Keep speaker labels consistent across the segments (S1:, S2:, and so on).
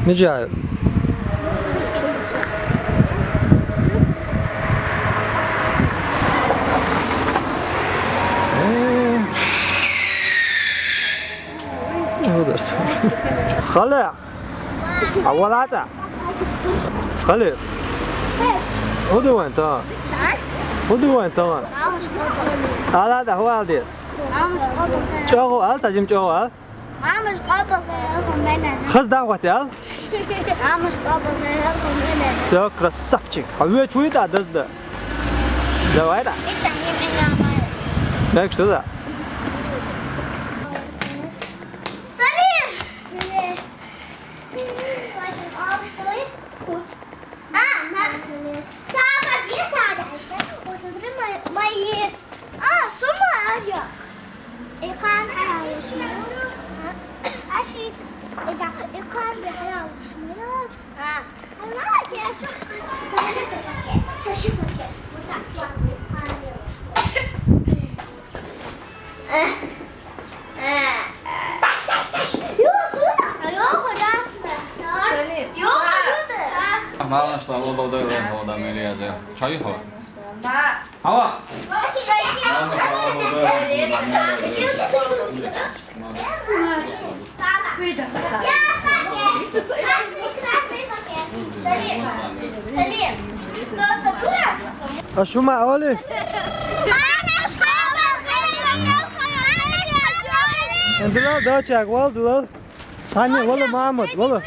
S1: Nece? خالي عوالعتا خالي خذي وين تمام خذي وين تمام هذا هو هذا جوه هل تجيم جوه هل
S2: مش قابل خمينة
S1: خذ دعوتي هل
S2: مش قابل خمينة
S1: سكر الصفچك هو شوي تعدز ده ده وايد
S2: انت عمين انا
S1: مالك شو ده
S2: سليم واش الاب شوي ساعة يا ساعة وصدري ما سمع اريا إقام حياة شمال أشيد إقام بحياة شمال الله يا شيخ أنا شو بكيت وتطلع إقام تاش يو صودا يو خدات
S3: سليم
S2: يو خدود
S4: Maalnasta obaldoilen hoda meliäse. Chaiho.
S3: ما
S4: Hava.
S1: شو معقولة انت لا دوتشك والله ثانية والله محمد والله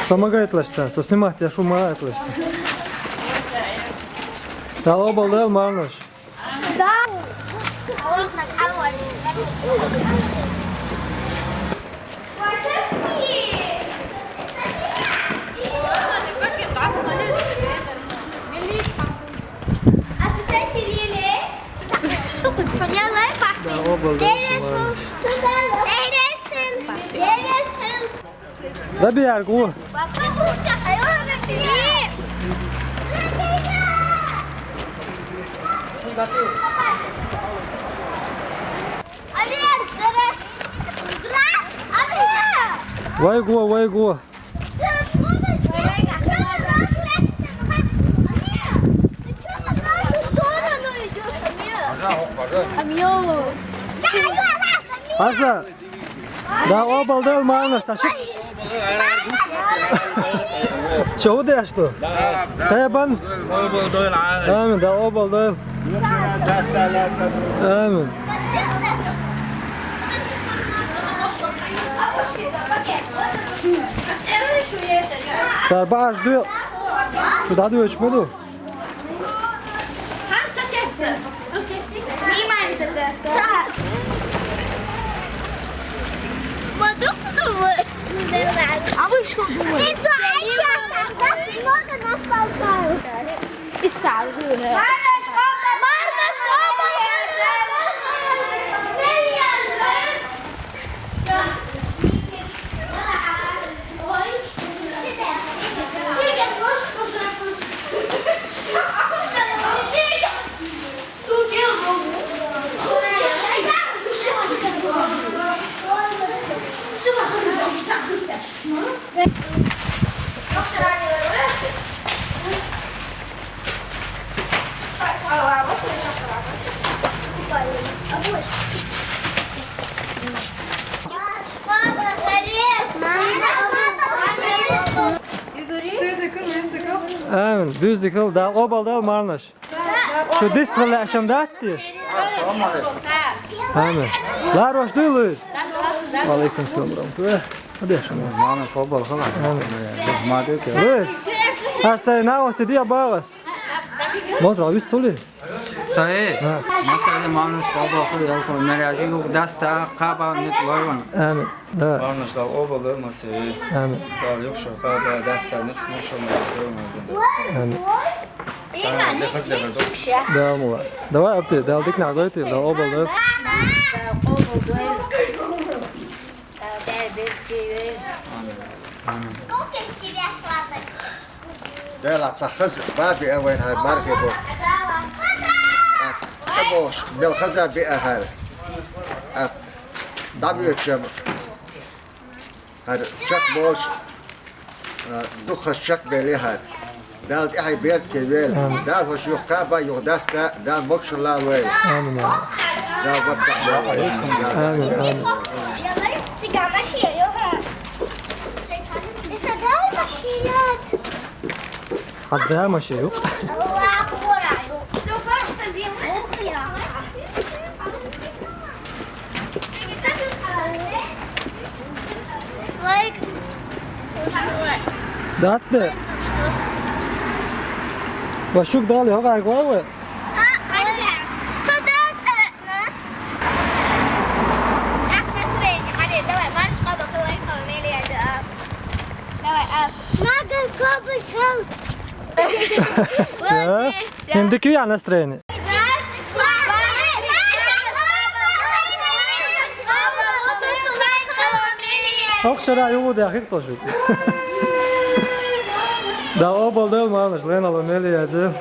S1: Сама айтылышса, снимать я шума айтылышса. Да обалдел марнаш.
S2: Да.
S1: Да обалдел. Да бияр гу. Vay gua, vay gua. Hasan. Da обалдел марнаш, taşık. Çoğu da yaşlı. Tayaban. Amin, da обалдел. Amin. Sarba açtı. Şu da diyor içmedi.
S2: Ama işte bu. Enzo Ayşe. Nasıl orada nasıl kaldı? İsterdi. Marnaş kaldı. Marnaş kaldı.
S1: Amin, düz yıkıl da obaldel marnaş. Şu distrele aşamda açtır. Amin. La roş duyulur. Aleyküm selam. Hadi yaşamaz.
S4: Mana fobal khala. Made ke.
S1: Luis. Her şey ne olsa diye bağlas. Nasıl abi stoli?
S5: صحيح مثلا مانوس قابل خير يلقون ملاجئ ودستا قابل مثل ورون
S1: Amin. Evet.
S4: Maalnasta obaldo masay.
S1: Amin.
S4: Ba yok şu qaba dasta nits moşoma şu mazında.
S1: Amin.
S4: De khazda.
S1: Devam var. Devam yaptı. Deldik ne koydu? Da obaldo.
S2: Okay.
S6: ده لا تخز بابي أوين هاي مركبه أبوش بالخزة بأهل دبي كم هذا شك بوش دخ الشك بليها دال إحي بيت كبير دال هو شو قابا يقدس دال مكش الله وين
S1: آمين
S6: دال واتساب
S1: آمين آمين حدها ماشي يوق That's the. وشوك دالي هو قاعد قوي.
S2: So that's it. Access train. Hadi, давай, марш قبل خلي خلي هذا. давай, ما قبل شو.
S1: عندك ايه على ستريني؟ Okşara yolu da yakık taşıyor. Da o bol değil mi almış? Lan alın öyle yazı.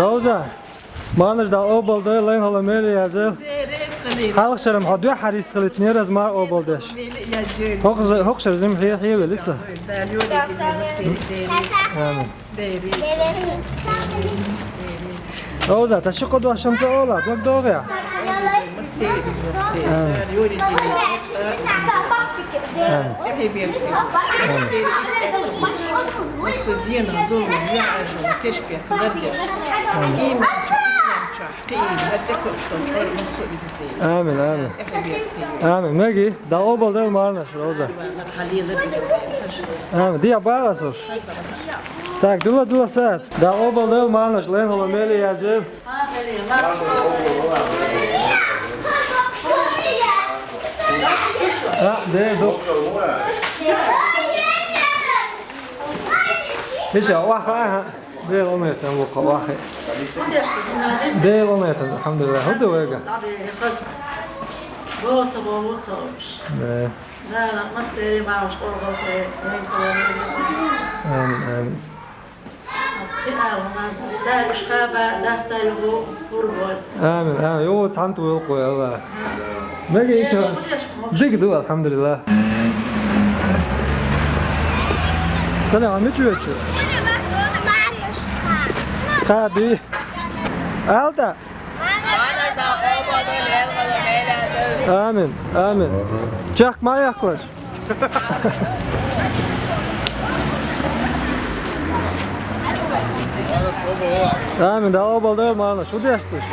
S1: روزا ما نجد أوبل ده لين هلا ميلي يا زل حلق شرم حدوى حريص تلتني رز ما أوبل داش هوك شرزم هي ولسه روزا تشق دو الشمس أولاد وقت دوغيا
S3: سوزينا زول يعج وتشبه تغرق قيمة إسلام شاحتين هدك وشلون شوي مسوي بزتين
S1: آمين آمين آمين ماجي دا أوبل ده مارناش روزا آمين دي عبارة صور Так, дула сад. Да обал дел марнаш лен хола мели язил. Де до. Лиша واحد ده لونيت أنا وقع واحد. ده لونيت الحمد لله هدو ويجا.
S3: بوصوش. لا ما سيري ما وش قول
S1: آمين آمين. آمين آمين يو تعنتو يلقوا يا الله ما جيش ديك دو الحمد لله سلام عم يجوا كابي ألدا آمين آمين جاك ما يأكلش آمين ده أوبل ده مارناش شو ديشتش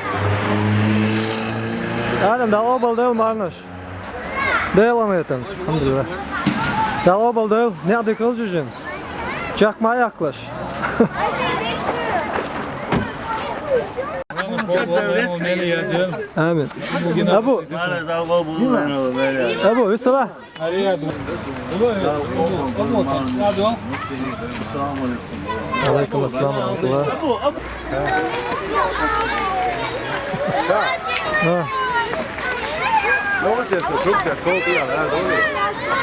S1: آدم ده أوبل ده مارناش ده يلا يتمس الحمد لله ده أوبل ده نعدي كل جوجين جاك ما يأكلش آمين أبو أبو يسرع عليكم السلام ورحمة الله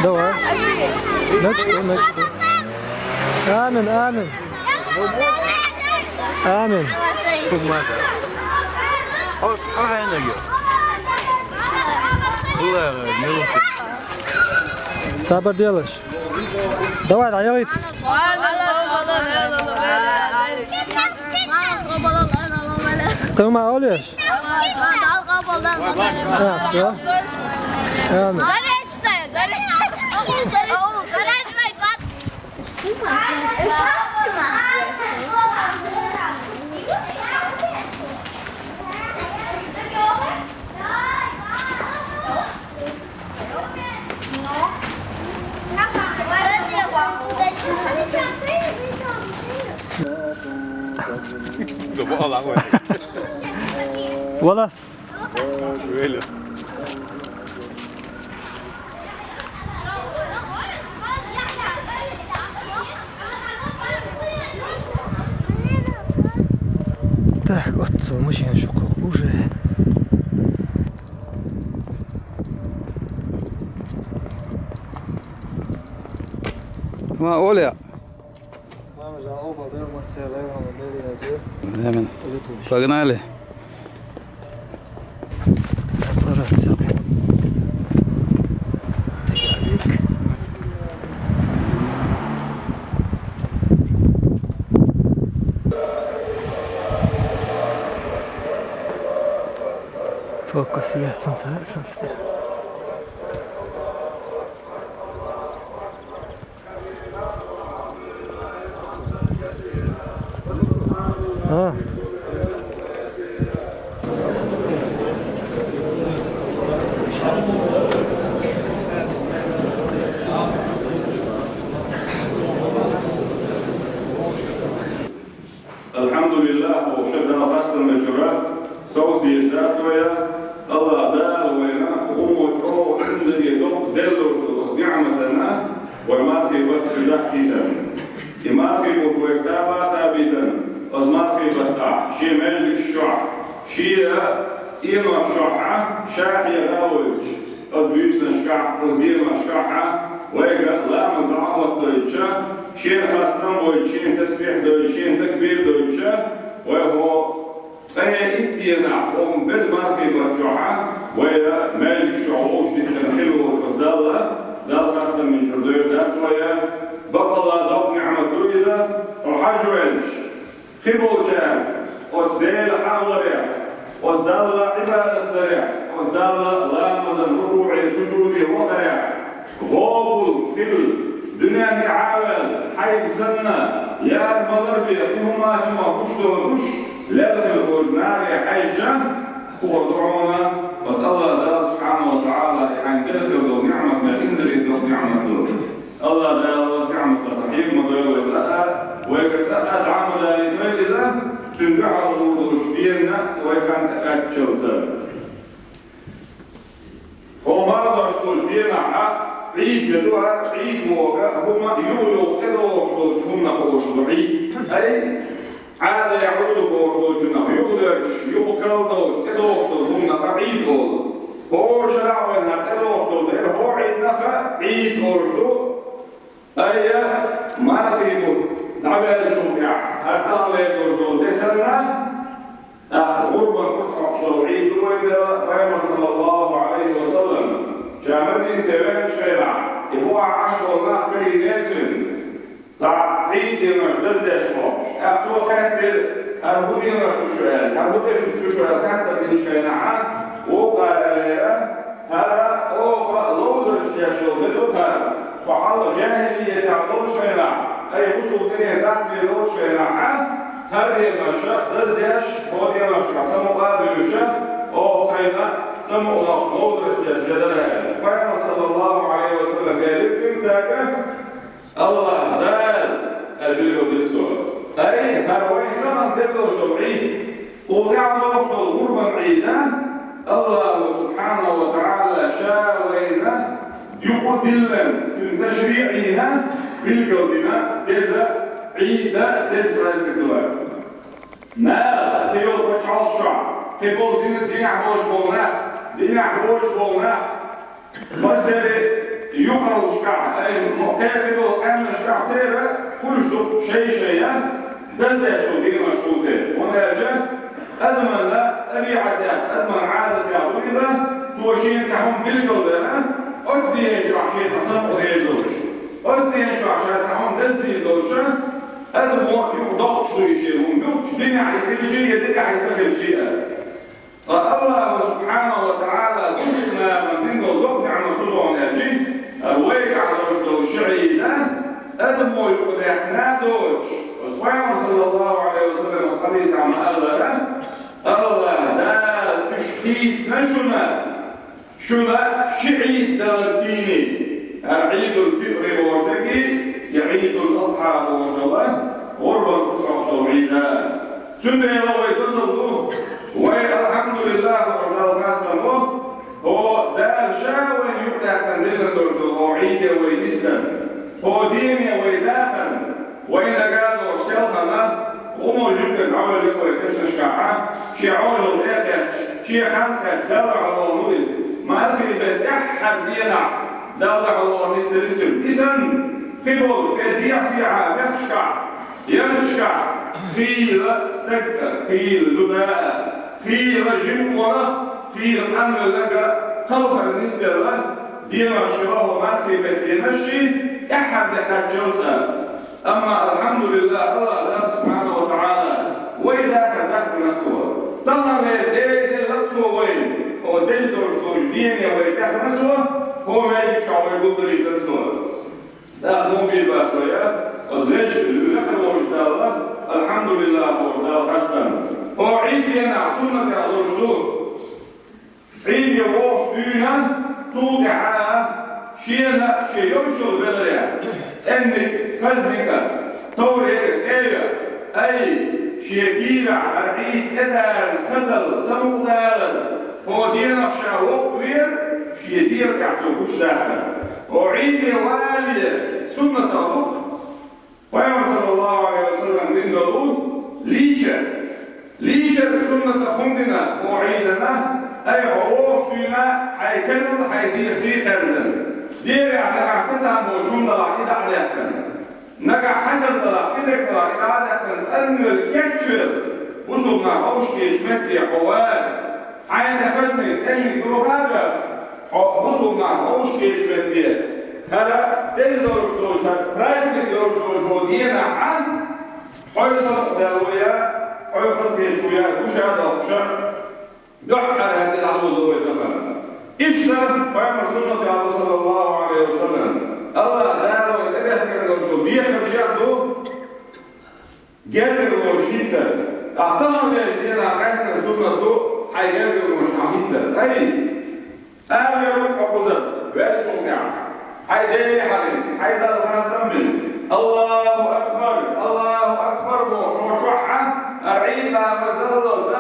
S1: دواء نكتو آمين آمين آمين صبر ديالش دواء عيالي تمام أوليش آمين
S6: Đừng có lo lắng rồi.
S1: ولا
S7: Böyle.
S1: Так, от co, musimy szukać górze.
S7: Ma Oля.
S1: Mamy za oba była sela, ale byli yazıyor.
S7: Hemen. Pagınali.
S1: Operasyon. Geldik. Fokus yatsın sarsın. Ha.
S8: Elhamdülillah o şekilde hasta mecbura sos diyecekler soya Allah dal وينا umut o indir yok dello os ni'matana ve ma fi waqt dahkita ma fi mutwaktaba tabitan os ma fi bata şi meclik şua şi tino şua şahi gawj os büyüsna şka os diyma şka ويجا لا مضاعفة دويتشا شين خاصة دويتشين تسبيح دويتشين تكبير دويتشا وهو أي إدينا هم بس ما في برجوعة ويا مالك شعوش تتنخلو وتفضل لا خاصة من جردوير ذات ويا بقى الله ضوء نعمة دويزة وحاج ويلش خبو جان وزديل حاضرية وزدال عبادة درية وزدال لا مزن ركوعي سجودي وخرية غابوا كل دنيا عاول حي سنة يا المغربي هم ما وش لا تلقوا نار حيجة هو دعونا وتالله الله سبحانه وتعالى عن تلك نعمة ما انزل نعمة الله لا نعمة الرحيم مضيوة ويتلقى ويتلقى دعم ذلك إذا تندعى الوضوش دينا ويكان تأكد شوسا هو مرضى شوش دينا حق عيد جدوها عيد موقع هم يولوا كدوش هم نقوش عيد أي عاد يعود بوش يقدرش يقدرش كدوش هم عيد هو شرع وإنها كدوش هو عيد نفع عيد وشدو أي ما نخيبه نعمل الشمع حتى الله يقول تسلنا غربا قصة عيد وإذا صلى الله عليه وسلم جامدين تبين شيئا يبقى عشر الله كريناتن تعيد المجدد يشمعش أبتو خاتر هربودين رشو شوال هربودين شو شوال خاتر دين شيئا عاد وقال لها هذا أوقع لوزرش يشلو بدوكا فعل جاهلية تعدل شيئا أي فصل دنيا تحت لوز شيئا عاد هذه المشاء ضدش هو دي المشاء سمو قادر يشاء أو قيدا سمو الله لوزرش يشجدها فعلا صلى الله عليه وسلم قال لكم ساكن الله دال البيو بالسؤال أي هروين كمان تبدو شرعي وقع الله الغربة عيدا الله سبحانه وتعالى شاوينا يقتلنا في تشريعنا بالقلبنا جزا عيدا تزرع الدوام ما تيول بشعر الشعب تقول دين عبوش بولنا دين عبوش بولنا مثلا يقرأ الشكاع أي معتقد أن الشكاع سيرة كل شيئا دلدش ودين مشكوك سيرة ونرجع أدمن لا أبيعت أدمن عادة يعطيها سوى شيء تحهم بالقلبنا أردي يجرع شيء تصنع ويجوش أردي يجرع شيء تحهم دلدي دوشا أدمو يقضغط شوي شيء ومبوش دنيا عيثير شيء يدقى عيثير شيء الله سبحانه وتعالى قصدنا من دين الله نعمة الله ونأجيه الويق على رشد الشعي ده أدمو يقضي احنادوش وسبحانه صلى الله عليه وسلم الحديث عن الله ده تشكيت نشنا شنا شعيد دارتيني عيد الفطر ووجدكي يعيد الأضحى ووجده غربا قصر عيدا سنة الله ويتصلوا والحمد لله والله هو ده شاوين يبدأ تندلنا دور عيدة ويدسن هو ديني ويدافن وإن قالوا سيلنا ومو جدا عمل لك ويكشن شكاحة شي عمل الغيكة شي خانكة دولة على الله ما في بتحد دينا دولة على الله نسترسل إذن في الوقت في ديع سيعة بيحشكع ينشكع في استكتر في الزباء في رجل ورق في الأمر لك خلق بالنسبة له دينا الشراء وما في بدينا الشيء أحد يتجوزها أما الحمد لله الله سبحانه وتعالى وإذا كتبت نفسه طلع دي نفسه وين هو دي دوش ديني وإذا نفسه هو ما يشعر ويقول لي نفسه لا مو بيباسويا وليش ذكر الله الحمد لله هو حسن هو عيدنا سنة على الرسول عيد يروح بينا توقع شيء يمشي بدريا انك فزنك توريك اي شيء كيرع عيد كدار خزل سمقدار هو دينا شاوق وير شيء دير كعتوكوش داخل وعيد والي سنة ربك ويوم صلى الله عليه وسلم من دلوه ليجر سنة خمدنا وعيدنا أي عروش بنا حيكلم حيدير في ترزن دير يعني اعتدها موجود للعقيدة عادة نجع حسن للعقيدة عادة أن الكتشر وصلنا عوش كيشمتي حوال عين فلني تاني كروهاجة وصلنا عوش كيشمتي هذا تنزل دوشة برايزك دوشة دينا عن حيصل دلوية حيصل كيشوية وشهد وشهد يحكى هذه العدو دوية تماما إسلام فهم رسولنا الله صلى الله عليه وسلم الله دارو الأبيه كان دوشة ديه كرشيخ دو جالي وشيدا اعتنوا لأجلنا قاسنا رسولنا دو حي جالي وشيدا أي آمي روح حقودا بقالش ممتعة حي دالي حدين حي دال خنستنبل الله أكبر وشوشوحة أرعين لما زلل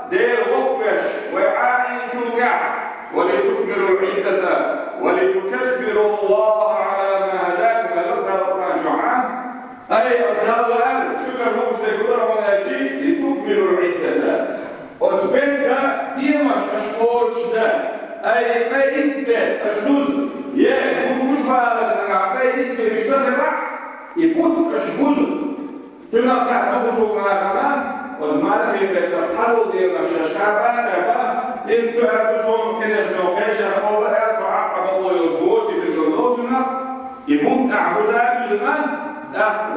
S8: دير وقش وعائن شجاع ولتكملوا العدة ولتكبروا الله على ما هداكم لذكر شعاع أي أصدقاء شكر مقصد يقول ولاجي لتكملوا العدة وتبقى ديمش أشكوش ده أي إنت أشدوز يقول مش بقى لسنعبي اسمي يشتغل يبوت أشبوزه تنقع نقصه من كمان والمال في التحلل دي الشاشكابة انتو هاتوصول كده شنوكيشة أول هاتو عقب الله يجوز في الزنوتنا يموت أعوذات زمان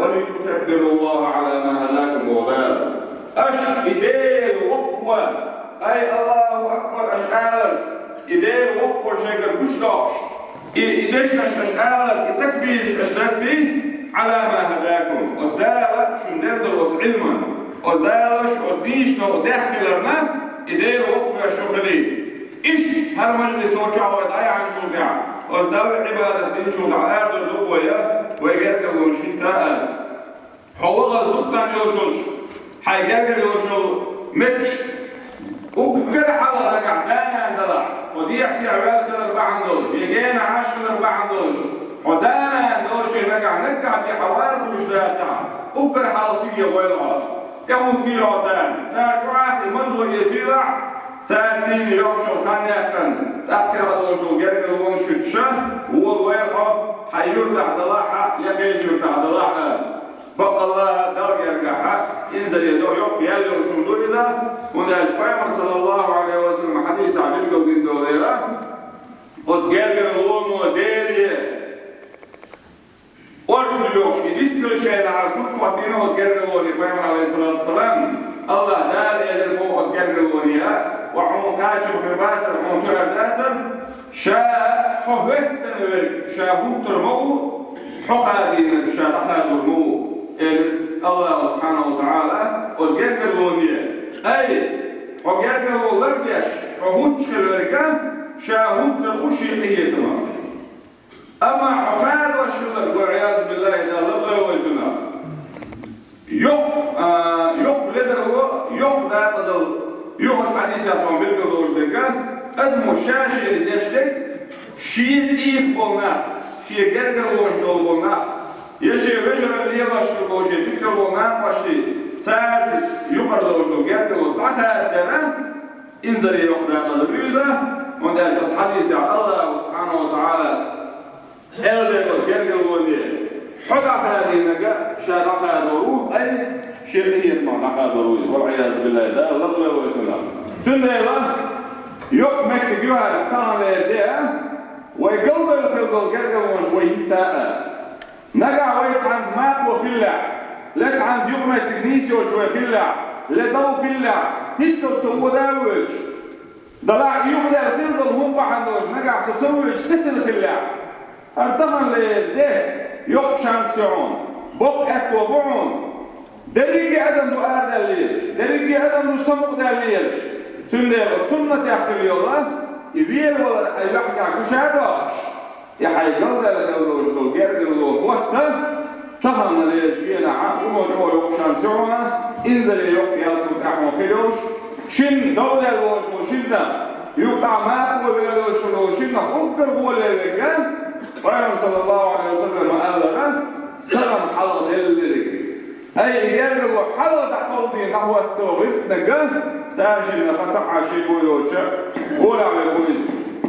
S8: ولتكبروا الله على ما هداكم وغير إدير وقوة أي الله أكبر أشعالت إدير وقوة شيء بوشتاش إديش أشعالت التكبير أشتاكتي على ما هداكم والدالة شندردر علما والدالش والديشنا وداخلنا إدير وقوة شغلي إيش هالمجلس نوشع ويضعي عن شوقع والدالة عبادة الدين شوقع أرض الدقوية ويجرد الوشيطاء حوالة الدقان يوشوش حيجاجر يوشو متش وكده حالة رجع تاني عندنا ودي يحسي عبادة الأربعة عندوش يجينا 10 الأربعة عندوش ودانا عندوش نرجع في حوالة مش ده ساعة وكده حالة فيه ويلعب كم كيلو تاني ساعة واحد منظر يفيضع ساعتين يوشو خان يأكل تأكل الوشو جرد الونش الشهر هو الويلعب حيرتع ضلاحة يكيد يرتع ضلاحة بقى الله دار يرجعها ينزل يدعو يوك يالي وشمدو إذا وناش قائمة صلى الله عليه وسلم حديث عن الجودين دوليرا وتجرد الون وديري ورفل يوش يدستل شيء على كل فواتينه وتجرد الون قائمة عليه الصلاة والسلام الله دار يدربوه وتجرد الونيا وعمو كاشف في باس الحمو ترداسر شاء حهوت شاهوت ترمو حقا دينا شاء المو الله سبحانه وتعالى وتجرد الونيا أي وجرد الولرجش وهوتش الورقان شاهوت تغوشي قيتنا أما حفاد وشلر والعياذ بالله إذا الله ويزنا يوم لدر يوم ذا قدر يوم الحديث يطلع بالقدوش دكان قدموا شاشة لدشتك شيء إيف بولنا شيء جرجر وش بولنا يشي رجل اللي يبغى يشتغل شيء تكتب بولنا وشي ساعات يقرأ وش جرجر وطعها الدرا انزل يقدر قدر يوزه وده الحديث يا الله سبحانه وتعالى هذا جرجر وديه حدا هذه نجا شارقها ضروه أي شركية ما نقا ضروه والعياذ بالله ده الله ويتنا تنده يوم مكتجوها كان لديه ويقلب الخلق الجرجر وشوي تاء نجا ويتعنز ماك وفلع لا تعنز يوم التكنيسي وشوي فلع لا ضو فلع هيتو سو داوش ضلع يوم ده تفضل هم بعندوش نجا سويش ستة فلع ارتمن لديه يقشان سعون بق أكو بعون دريجي أدم دو آد الليل دريجي أدم دو سمق دا الليلش سنة سنة يحكي الله يبيل ولا يحكي عكوش هداش يحكي قلد لك الله جرد الله وقتا طبعا الليلش بينا عقوم ودعو يقشان سعون انزل يقي يلتو تحمو كيلوش شن دولة الوش وشنة يقطع ماء وبيلوش وشنة أكبر بولي لكان وعلى صلى الله عليه وسلم قال له سلام حلق الليل أي يجرب حلق قلبي نحو التوبة نجاه ساجل فتح شيء بيوجه ولا بيقول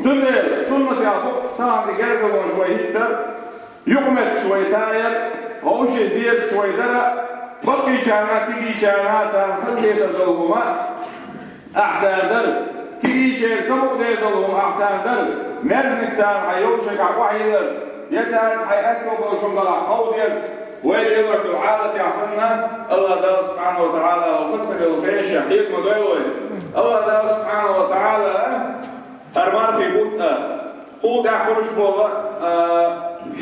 S8: سنة يا أبو سلام يجرب شوية يقمت شوية تاير أو شيء زيد شوية درا بقي كانت تيجي كانت خليت الظلمات أحسن درب تيجي شيء سبق ده الظلم أحسن درب مرنك سان حيوشك عقوحيدر يتان حيأتوا بوشم دلع قوديت ويليبر في العادة يحسننا الله دار سبحانه وتعالى وفتح الخيشة حيكم دوي الله دار سبحانه وتعالى أرمان في بوتا قود أخرج بوضا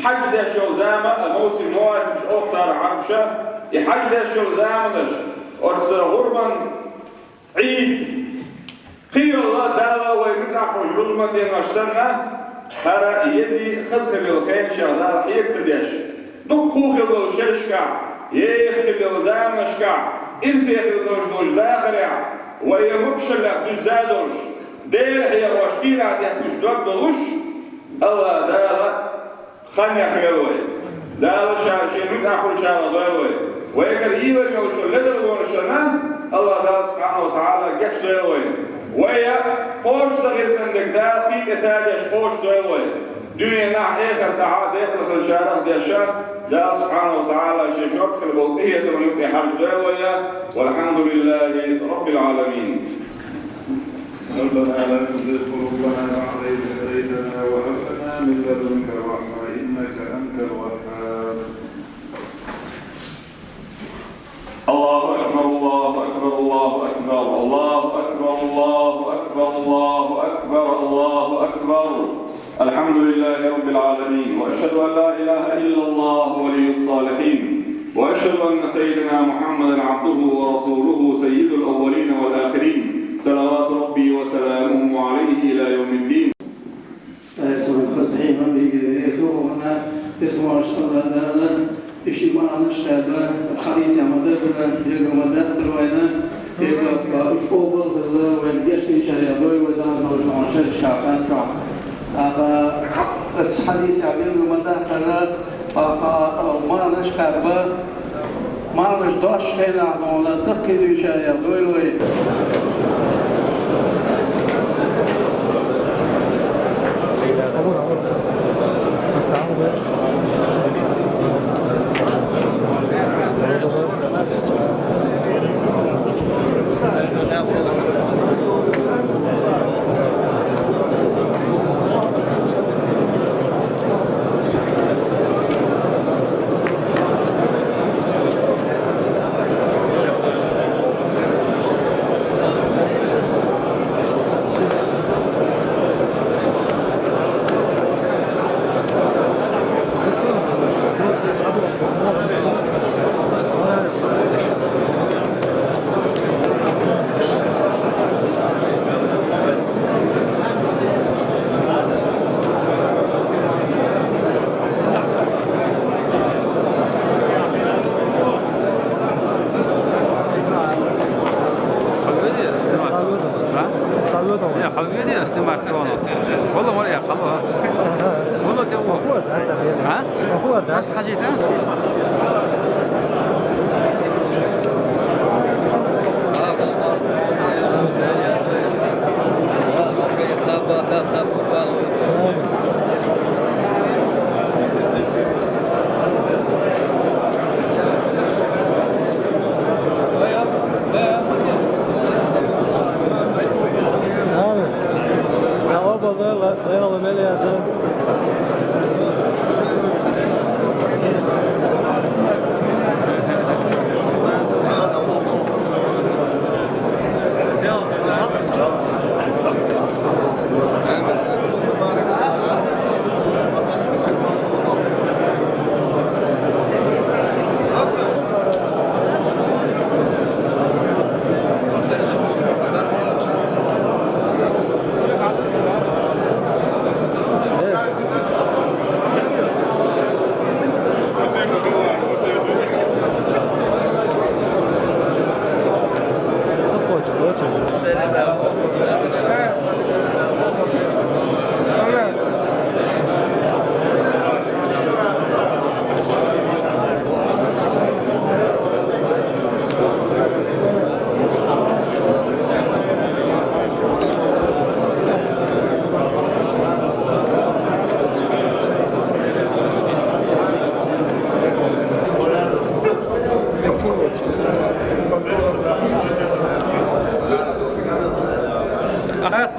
S8: حج ده شو زامة موسم مش أكثر عربشة يحج ده شو زامنش أرسل غربا عيد خير الله دعوة ويمتع رجل دين وشسنا هذا يزي خزق بالخير شغال يكتدش دقوق الشرشكا يخل الزامشكا إنسي الرجل داخلع ويمكش لك تزادش دير هي وشكيلة تحتش دوش الله دعوة خنيا خيروي دعوة شيء متع كل شغال ويكر يبر يوشل لدر ونشنا الله دعوة سبحانه وتعالى جش دوي ويا قوش تغير عندك ده في كتاجش قوش دوي دنيا نح آخر تعاد آخر الشارع دشة ده سبحانه وتعالى شيء شرط البلطية من يبقي حرج دوي والحمد لله رب العالمين.
S9: ربنا لا تزغ قلوبنا بعد إذ هديتنا وهب لنا من لدنك رحمة إنك أنت الوهاب.
S8: الله أكبر الله أكبر الله أكبر الله أكبر الله أكبر الله أكبر الله أكبر الحمد لله رب العالمين وأشهد أن لا إله إلا الله ولي الصالحين وأشهد أن سيدنا محمدا عبده ورسوله سيد الأولين والآخرين صلوات ربي وسلامه عليه إلى يوم الدين.
S10: اجتماعنا الشهادة الخليج مدرنا يجمع دروينا يبقى أسبوع بالله والجسد شهيدوي ودار نوشان الشعبان كا هذا الحديث عبيد المدرنا ما نشكر ما نشداش هنا ولا تقيد شهيدوي
S7: قوي دي استمع كونه والله ما يا خلاص والله ده
S1: هو ده
S7: ها
S1: هو ده
S7: بس حاجه ثانيه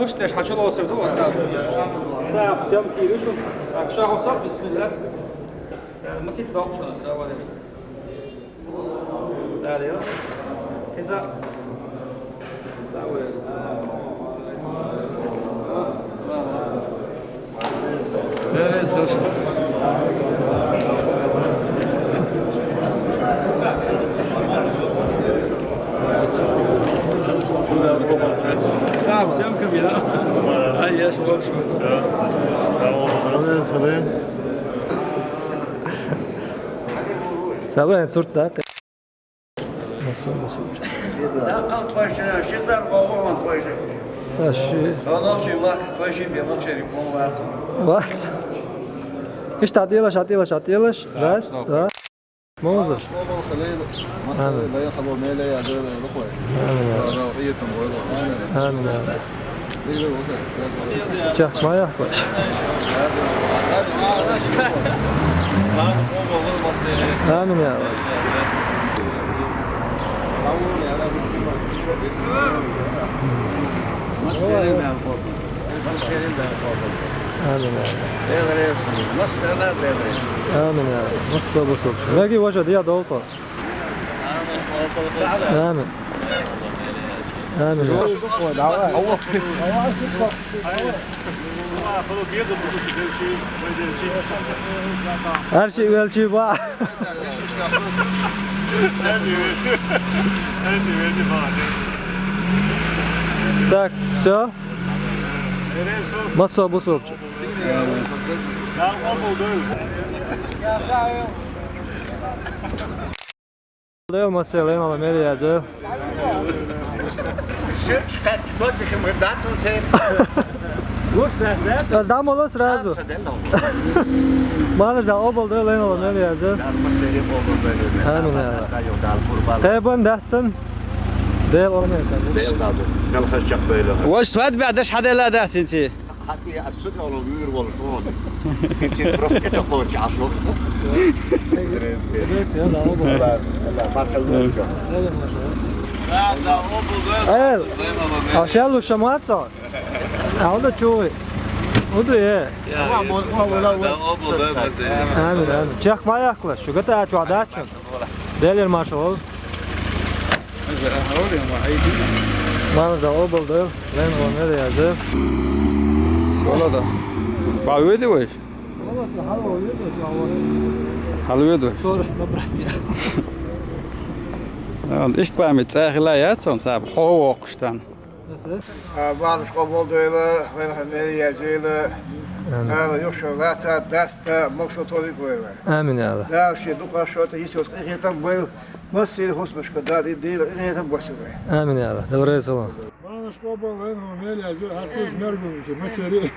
S7: слушайте, хочу вас сразу оставить. Сам съемки вышел. Так, шагу сам, бисмилlah. Масит баукшон, сразу. Далее. Хиза. Evet, слушай. صعب سمكم يا هيا شباب شو
S1: Sabah surt da. Nasıl?
S5: Da kan twaşına, şizler babamın twaşı.
S1: Taşı.
S5: Ondan sonra twaşım bir makşeri bu var.
S1: What? İşte atıyorlar. Raz, два. Moza.
S6: مثلا لا يخلو ميلا يا دول الرقوة رؤيتهم
S1: Amin abi. Çakma yaklaş. Amin ya. Amin abi. Amin abi. Nasıl da bu sonuç? Lagi vaja diye dolpa. Amin. Amin. Her şey ölçü var. Так, все. Масса бусовчик. Değil masaya lan alalım nereye yiyeceğiz? Dam olur sразу. Maalesef o buldu lan alalım nereye yiyeceğiz? Amin ya. Taban dastan. Değil olmuyor tabii.
S7: واش فات بعدش حدا لا داس انت
S6: حتى السد ولا بيور ولا شلون انت تروح تقول عشوق
S1: Ej, a šelu šamaca? A onda čuj. Onda je. Amin. Çakma yaklaş. Şu kadar şu adaçın. Delir maşallah. Mano da o buldu. Ben onu nereye yazdım?
S7: والله ده بعويدي ويش حلويدو
S1: Sonrasında bıraktı ya.
S7: ايش بعمل تاخي لا ياتون صعب حوق قشتان
S5: Varmış kabulduğuyla, veriyeceğiyle, yok şu zaten deste maksatılı koyuyor.
S1: Amin ya Allah.
S5: Da şey duka şurada hiç yok. İhtiyaç böyle nasıl hosmuş kadar değil, İhtiyaç başlıyor.
S1: Amin ya Allah. Doğru söylüyorsun.
S11: مش قابل هنا مالي أزول حسيت مرقم مسيري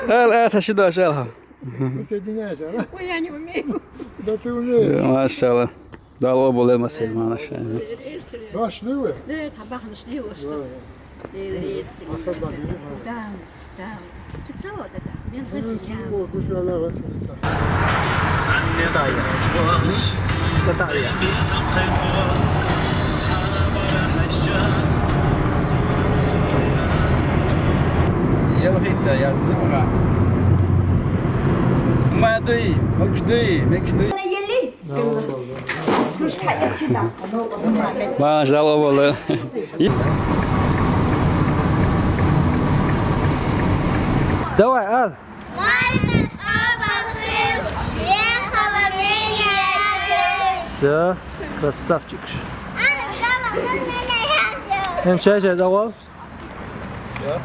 S7: لا تشد أشيلها
S11: مسيديناش أنا
S3: ويعني ومين
S11: ده توني
S7: ما شاء الله ده الأبو لا مسير معنا شيء
S11: باش نوي
S3: ليه طبخنا شنو وش دام تتصور ده مين فاز
S11: وش ولا بس
S7: يلا هيتا يا زلمة ما دي ماكش دي ما شاء الله والله
S1: دواء قال
S2: Marcus Oberkrieg, ехала меня.
S1: Все, красавчик.
S2: Она сказала, что меня.
S1: Hem şey أول.
S7: يا